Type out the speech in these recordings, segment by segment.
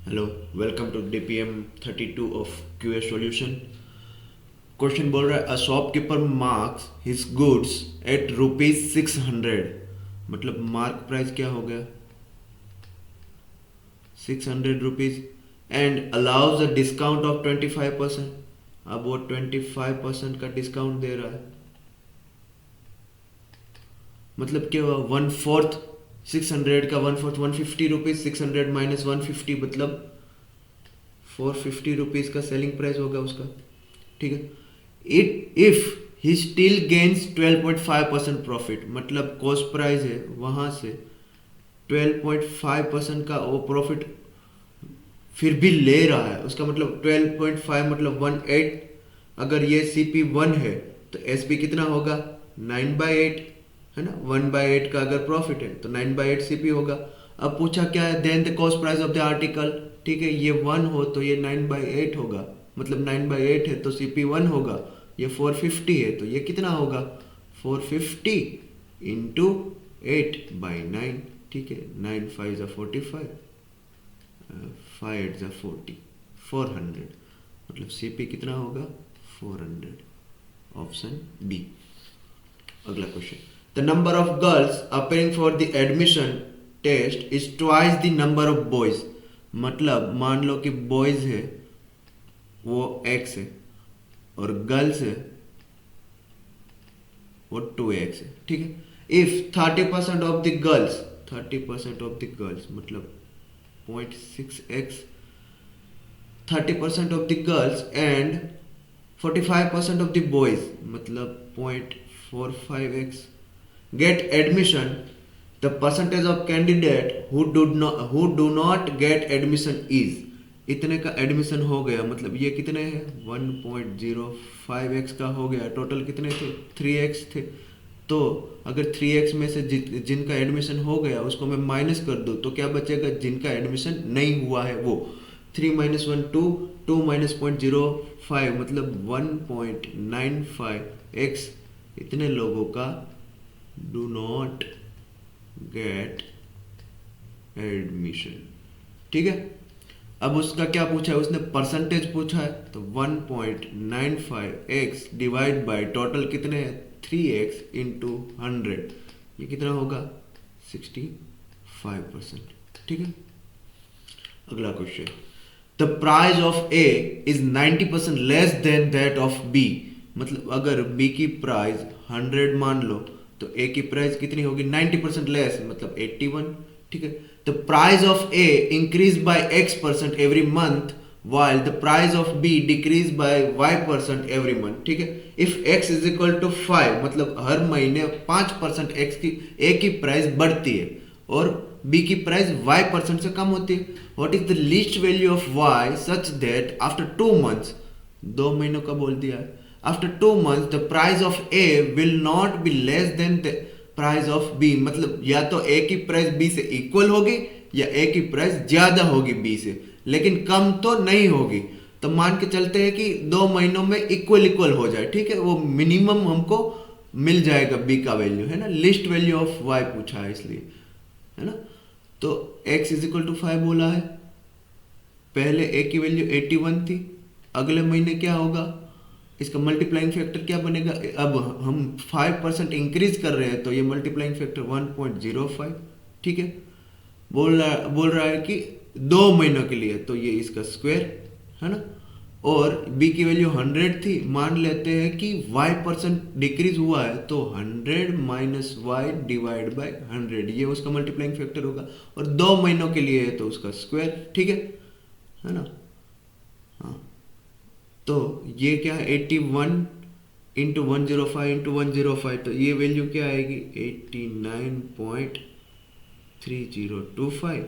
Hello, welcome to DPM 32 of QA solution. Question बोल रहा है a shopkeeper marks his goods at ₹600। मतलब mark price क्या हो गया, ₹600 and allows a discount of 25%। अब वो 25% का डिस्काउंट दे रहा है, मतलब क्या हुआ, 1/4। 600 का 1/4 ₹150। 600 माइनस 150 मतलब ₹450 का सेलिंग प्राइस होगा उसका। ठीक है। It if he still gains 12.5% profit, मतलब कॉस्ट प्राइस है वहां से 12.5% का वो प्रॉफिट फिर भी ले रहा है, उसका मतलब 12.5 मतलब 1/8। अगर ये CP1 है तो SB कितना होगा, 9/8 है ना। 1/8 का अगर प्रॉफिट है तो 9/8 CP होगा। अब पूछा क्या है, then the cost price of the article. ठीक है, ये 1 हो तो ये 9/8 होगा, मतलब 9/8 है तो CP1 होगा। ये 450 है तो ये कितना होगा, 450 इंटू 8/9। ठीक है, 9 5 45, 5 8 40, 400। मतलब CP कितना होगा, 400। Option B. अगला question, the number of girls appearing for the admission test is twice the number of boys. मतलब मान लो कि बॉयज है वो X है और गर्ल्स है वो 2X है। ठीक है। If 30% of the girls, 30% of the girls मतलब 0.6x, 30% of the girls and 45% of the boys मतलब 0.45x get admission, the percentage of candidate who do not get admission is। इतने का एडमिशन हो गया, मतलब ये कितने है, 1.05x का हो गया। टोटल कितने थे, 3x थे। तो अगर 3x में से जिनका एडमिशन हो गया उसको मैं माइनस कर दूँ तो क्या बचेगा, जिनका एडमिशन नहीं हुआ है वो। 3 माइनस 1 2, 2 माइनस 0.05 मतलब 1.95x इतने लोगों का डू नॉट गेट एडमिशन। ठीक है। अब उसका क्या पूछा है, उसने परसेंटेज पूछा है तो 1.95x डिवाइड बाय टोटल कितने हैं, 3x इंटू 100, ये कितना होगा, 65%। ठीक है। अगला question, the price of A is 90% less than that of B. मतलब अगर बी की प्राइस 100 मान लो तो ए की प्राइस कितनी होगी, 90% लेस मतलब 81। ठीक है। The price of A increase by x% every month while the price of B decrease by y% every month। ठीक है। if x is equal to 5 मतलब हर महीने 5% x की a की प्राइस बढ़ती है और b की प्राइस y% से कम होती है। What is the least value of y such that after 2 months, 2 महीनों का बोल दिया है, after 2 months the price of a will not be less than the price of b। मतलब या तो a की प्राइस b से इक्वल होगी या a की प्राइस ज्यादा होगी b से, लेकिन कम तो नहीं होगी। तो मान के चलते हैं कि 2 महीनों में इक्वल इक्वल हो जाए। ठीक है, वो मिनिमम हमको मिल जाएगा बी का वैल्यू, है ना। लिस्ट वैल्यू ऑफ वाई पूछा है इसलिए, है ना। तो x इज इक्वल टू 5 बोला है, पहले a की वैल्यू 81 थी, अगले महीने क्या होगा, इसका मल्टीप्लाइंग फैक्टर क्या बनेगा। अब हम 5% इंक्रीज कर रहे हैं तो ये मल्टीप्लाइंग फैक्टर 1.05। ठीक है। बोल रहा है कि 2 महीनों के लिए तो ये इसका स्क्वायर, है ना। और b की वैल्यू 100 थी, मान लेते हैं कि y% डिक्रीज हुआ है तो 100 माइनस वाई डिवाइड बाय 100 ये उसका मल्टीप्लाइंग फैक्टर होगा। और 2 महीनों के लिए है तो उसका स्क्वायर। ठीक है ना। हाँ, तो ये क्या है, 81 इंटू 105 इंटू 105, तो ये वैल्यू क्या आएगी, 89.3025।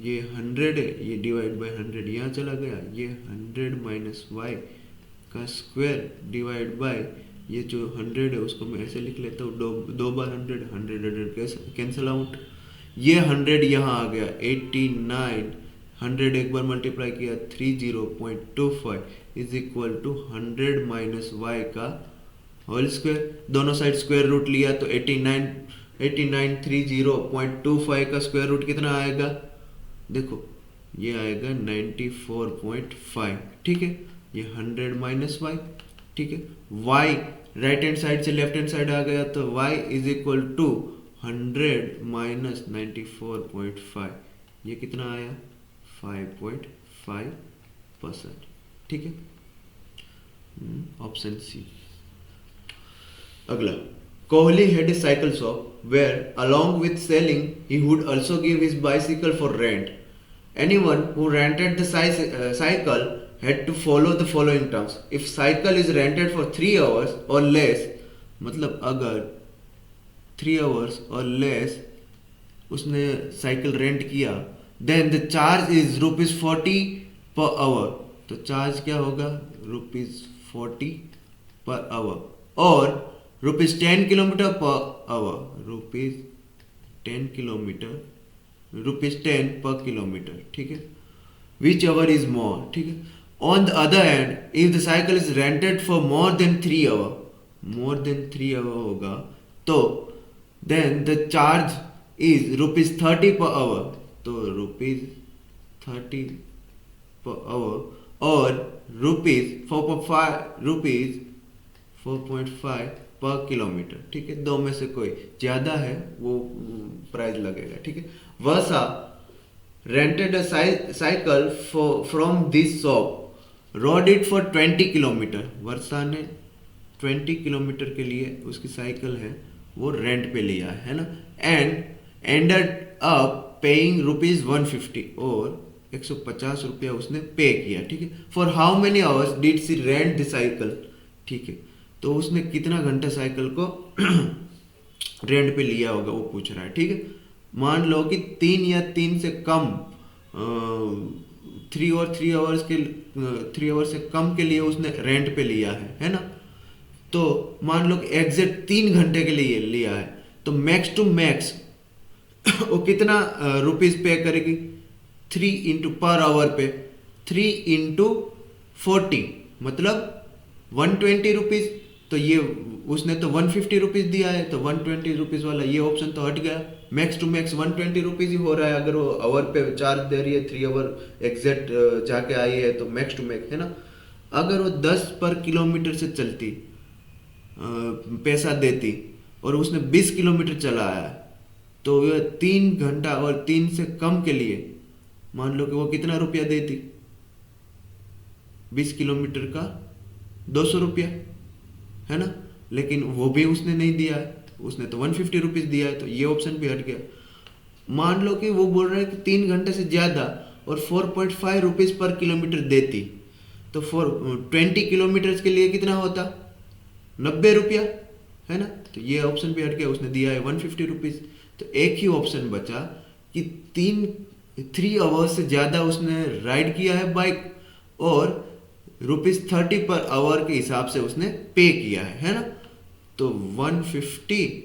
ये 100 है, ये डिवाइड बाय 100 यहाँ चला गया, ये 100 माइनस वाई का स्क्वायर डिवाइड बाय ये जो 100 है उसको मैं ऐसे लिख लेता हूँ, दो बार 100 100 कैंसिल आउट। ये 100 यहाँ आ गया 89, 100 एक बार मल्टीप्लाई किया 30.25 is equal to 100 minus Y का होल स्क्वायर। दोनों साइड स्क्वायर रूट लिया तो 89 30.25 का स्क्वायर रूट कितना आएगा, देखो ये आएगा 94.5, ठीक है। ये 100 माइनस वाई, ठीक है। वाई राइट हैंड साइड से लेफ्ट हैंड साइड आ गया तो Y is equal to 100 minus 94.5, ये कितना आया 5.5%, ठीक है। Option C. अगला, Kohli had a cycle shop where along with selling he would also give his bicycle for rent. Anyone who rented the cycle had to follow the following terms. If cycle is rented for 3 hours or less, मतलब अगर 3 hours or less उसने cycle rent किया, then the charge is ₹40 per hour. तो charge क्या होगा ₹40 per hour और ₹10 kilometre per hour, ₹10 kilometre, ₹10 पर kilometre, ठीक है। विच एवर इज मोर, ठीक है। On the other hand, if the cycle is rented for more than 3 hour, more than 3 hour होगा तो then the charge is ₹30 per hour, तो ₹30 per hour और ₹4.5 पर किलोमीटर, ठीक है। दो में से कोई ज्यादा है वो प्राइस लगेगा, ठीक है। Varsha rented a cycle from this shop, rode it for 20 kilometre. Varsha ने 20 किलोमीटर के लिए उसकी साइकिल है वो रेंट पे लिया है ना, एंड एंडेड अप पेइंग ₹150 और 150 रुपया उसने पे किया, ठीक है। For how many hours did C rent the cycle, ठीक है। तो उसने कितना घंटा साइकिल को रेंट पे लिया होगा वो पूछ रहा है, ठीक है। मान लो कि 3 या 3 से कम 3 और 3 आवर्स के 3 आवर्स से कम के लिए उसने रेंट पे लिया है ना। तो मान लो कि एग्जैक्ट 3 घंटे के लिए लिया है तो मैक्स टू मैक्स वो कितना रुपीज पे करेगी 3 इंटू पर आवर पे 3 इंटू 40 मतलब 120 रुपीज। तो ये उसने तो 150 रुपीज दिया है तो 120 रुपीज वाला ये ऑप्शन तो हट गया। मैक्स टू मैक्स 120 रुपीज ही हो रहा है अगर वो आवर पे चार्ज दे रही है 3 आवर एग्जैक्ट जाके आई है तो मैक्स टू मैक्स है ना। अगर वो 10 पर किलोमीटर से चलती पैसा देती और उसने 20 किलोमीटर चलाया तो ये 3 घंटा और 3 से कम के लिए मान लो कि वो कितना रुपया देती, 20 किलोमीटर का 200 रुपया है ना। लेकिन वो भी उसने नहीं दिया है, उसने तो 150 रुपीज दिया है तो ये ऑप्शन भी हट गया। मान लो कि वो बोल रहा है कि 3 घंटे से ज्यादा और 4.5 रुपीज पर किलोमीटर देती तो 20 किलोमीटर के लिए कितना होता 90 रुपया है ना। तो ये ऑप्शन भी हट गया, उसने दिया है 150 रुपीज। तो एक ही ऑप्शन बचा कि 3 आवर्स से ज्यादा उसने राइड किया है बाइक और ₹30 पर आवर के हिसाब से उसने पे किया है ना। तो 150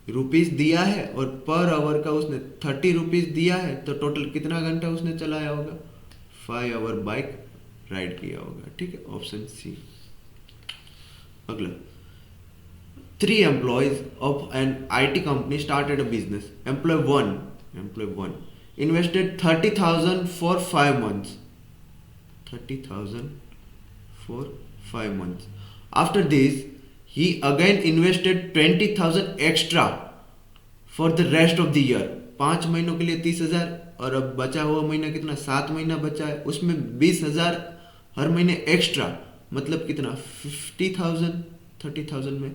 रुपीज दिया है और पर आवर का उसने 30 रुपीज दिया है तो टोटल कितना घंटा उसने चलाया होगा 5 आवर बाइक राइड किया होगा, ठीक है। Option C. अगला, 3 employees of an IT company started a business. Employee 1 invested 30,000 for 5 months. 30,000 for 5 months. After this, he again invested 20,000 extra for the rest of the year. 5 महीनों के लिए 30,000 और अब बचा हुआ महीना कितना 7 महीना बचा है उसमें 20,000 हर महीने एक्स्ट्रा मतलब कितना 50,000 30,000 में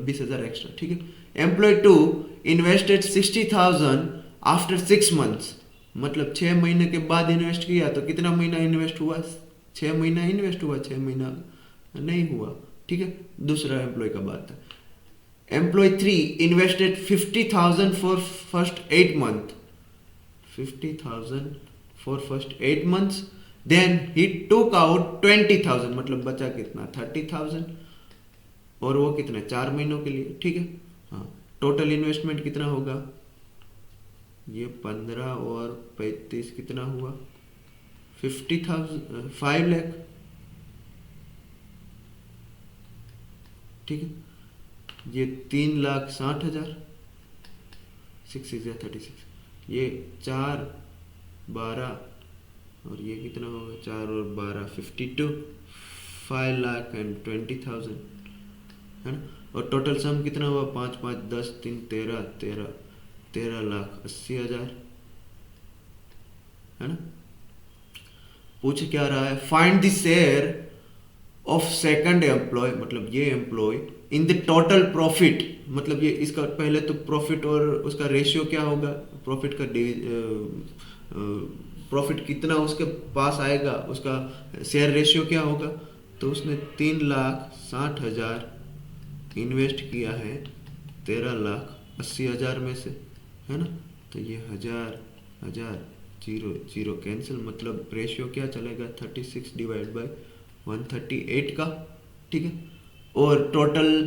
20,000 एक्स्ट्रा, ठीक है। एम्प्लॉय 2 इन्वेस्टेड 60,000 आफ्टर 6 मंथ्स मतलब 6 महीने के बाद इन्वेस्ट किया तो कितना महीना इन्वेस्ट हुआ 6 महीना इन्वेस्ट हुआ 6 महीना नहीं हुआ, ठीक है। दूसरा एम्प्लॉय का बात है। Employ 3 invested 50,000 for first 8 month 50,000 for first 8 months then he took out 20,000 मतलब बचा कितना 30,000 और वो कितना 4 महीनों के लिए, ठीक है। हाँ, टोटल इन्वेस्टमेंट कितना होगा ये 15 और 35 कितना हुआ 50,000 5 लाख, ठीक है। ये 3,60,000 6 is 36 ये 4 12 और ये कितना होगा, 4 और 12 52, 5,20,000 है ना। और टोटल सम कितना हुआ, 5 5 10 3 13 13 13,80,000 है ना। पूछ क्या रहा है, find the share of second employ, मतलब ये employ in the total profit, मतलब ये इसका पहले तो प्रॉफिट और उसका रेशियो क्या होगा, प्रॉफिट का प्रॉफिट कितना उसके पास आएगा, उसका शेयर रेशियो क्या होगा। तो उसने 3,60,000 इन्वेस्ट किया है 13,80,000 में से, है ना। तो ये हजार हजार, जीरो जीरो कैंसिल, मतलब रेशियो क्या चलेगा, 36/138 का, ठीक है। और टोटल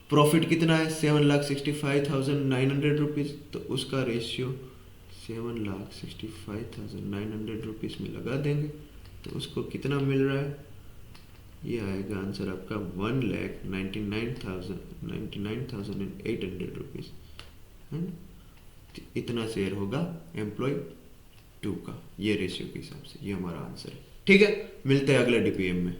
प्रॉफिट कितना है, 7,65,900 रुपीज़, तो उसका रेशियो 7,65,900 रुपीज़ में लगा देंगे। तो उसको कितना मिल रहा है, ये आएगा आंसर आपका 1,99,800 रुपीज़, है ना। तो इतना शेयर होगा एम्प्लॉय 2 का, ये रेशियो के हिसाब से, ये हमारा आंसर है। ठीक है, मिलते हैं अगले डीपीएम में।